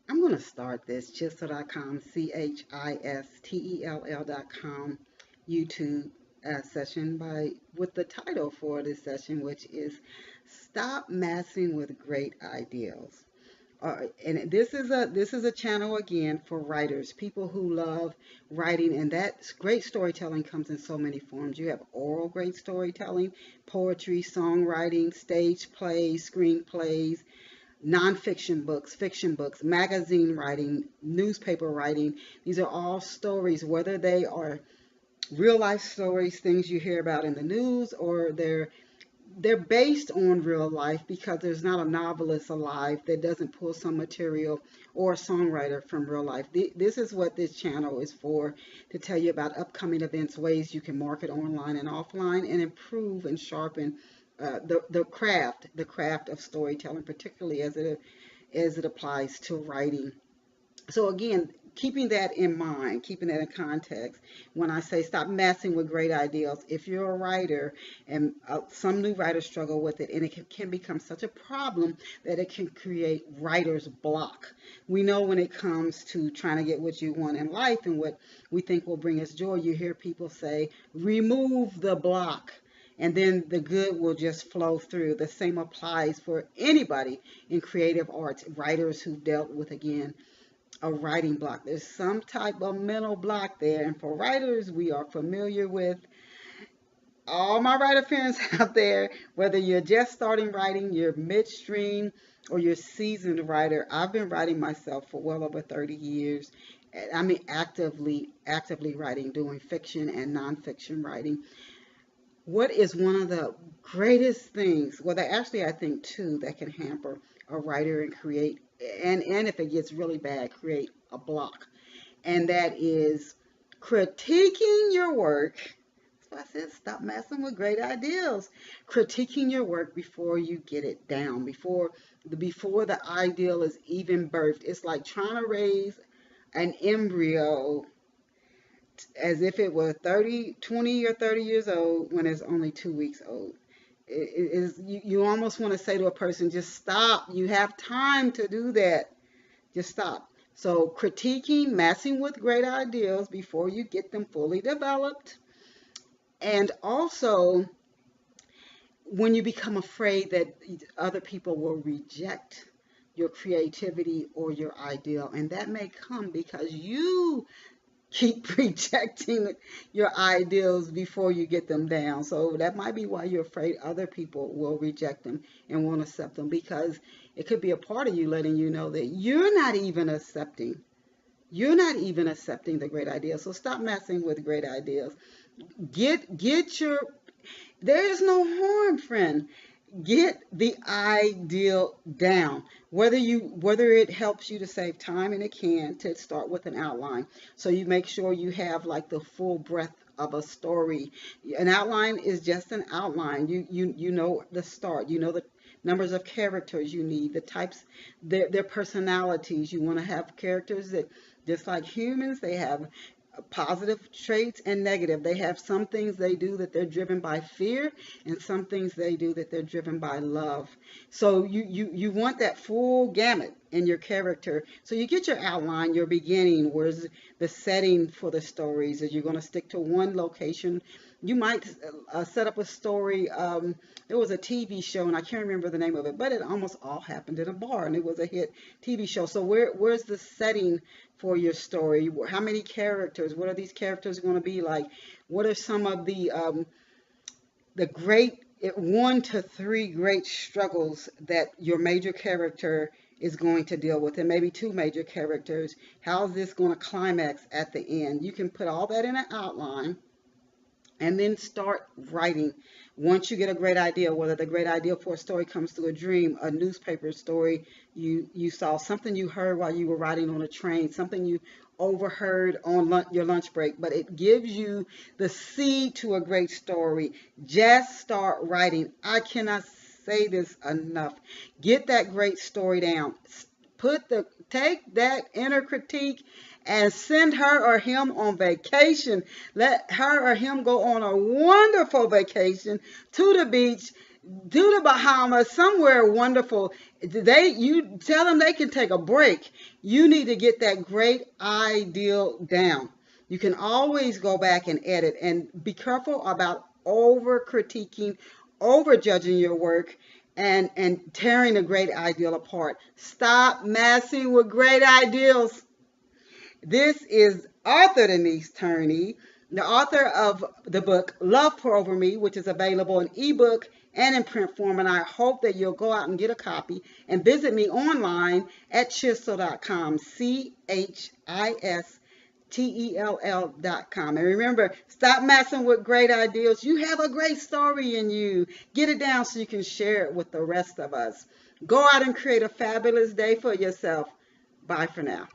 I'm going to start this chisel.com, CHISTELL.com YouTube session with the title for this session, which is Stop Messing with Great Ideals. And this is a channel again for writers, people who love writing, and that great storytelling comes in so many forms. You have oral great storytelling, poetry, songwriting, stage plays, screenplays, nonfiction books, fiction books, magazine writing, newspaper writing. These are all stories, whether they are real life stories, things you hear about in the news, or they're based on real life because there's not a novelist alive that doesn't pull some material or a songwriter from real life. This is what this channel is for, to tell you about upcoming events, ways you can market online and offline, and improve and sharpen the craft of storytelling, particularly as it applies to writing. So again, keeping that in mind, keeping that in context, when I say stop messing with great ideals, if you're a writer, and some new writers struggle with it, and it can become such a problem that it can create writer's block. We know when it comes to trying to get what you want in life and what we think will bring us joy, you hear people say, remove the block. And then the good will just flow through. The same applies for anybody in creative arts, writers who've dealt with, again, a writing block. There's some type of mental block there. And for writers, we are familiar with all my writer friends out there, whether you're just starting writing, you're midstream, or you're seasoned writer. I've been writing myself for well over 30 years. I mean, actively writing, doing fiction and nonfiction writing. What is one of the greatest things? Well, there actually, I think, two that can hamper a writer and create, and if it gets really bad, create a block. And that is critiquing your work. That's why I said stop messing with great ideals. Critiquing your work before you get it down, before the ideal is even birthed. It's like trying to raise an embryo as if it were 30, 20 or 30 years old when it's only 2 weeks old. You almost want to say to a person, just stop. You have time to do that. Just stop. So critiquing, messing with great ideals before you get them fully developed. And also when you become afraid that other people will reject your creativity or your ideal. And that may come because you keep rejecting your ideals before you get them down. So that might be why you're afraid other people will reject them and won't accept them, because it could be a part of you letting you know that you're not even accepting the great ideas. So stop messing with great ideas. Get your There is no harm, friend. Get the ideal down. Whether it helps you to save time, and it can, to start with an outline. So you make sure you have like the full breadth of a story. An outline is just an outline. You know the start. You know the numbers of characters you need, the types, their personalities. You want to have characters that, just like humans, they have positive traits and negative. They have some things they do that they're driven by fear, and some things they do that they're driven by love. So you want that full gamut in your character. So you get your outline, your beginning, where's the setting for the stories. Is you're going to stick to one location. You might set up a story. There was a TV show, and I can't remember the name of it, but it almost all happened in a bar, and it was a hit TV show. So where's the setting for your story? How many characters? What are these characters going to be like? What are some of the great 1 to 3 great struggles that your major character is going to deal with, and maybe two major characters? How is this going to climax at the end? You can put all that in an outline and then start writing. Once you get a great idea, whether the great idea for a story comes through a dream, a newspaper story you saw, something you heard while you were riding on a train, something you overheard on your lunch break, but it gives you the seed to a great story. Just start writing. I cannot say this enough. Get that great story down. Take that inner critique and send her or him on vacation. Let her or him go on a wonderful vacation to the beach. do the Bahamas, somewhere wonderful. You tell them they can take a break. You need to get that great ideal down. You can always go back and edit, and be careful about over critiquing, over judging your work, and tearing a great ideal apart. Stop messing with great ideals. This is author Denise Turney, the author of the book Love Pour Over Me, which is available in ebook and in print form. And I hope that you'll go out and get a copy and visit me online at chisel.com, CHISTELL.com. And remember, stop messing with great ideals. You have a great story in you. Get it down so you can share it with the rest of us. Go out and create a fabulous day for yourself. Bye for now.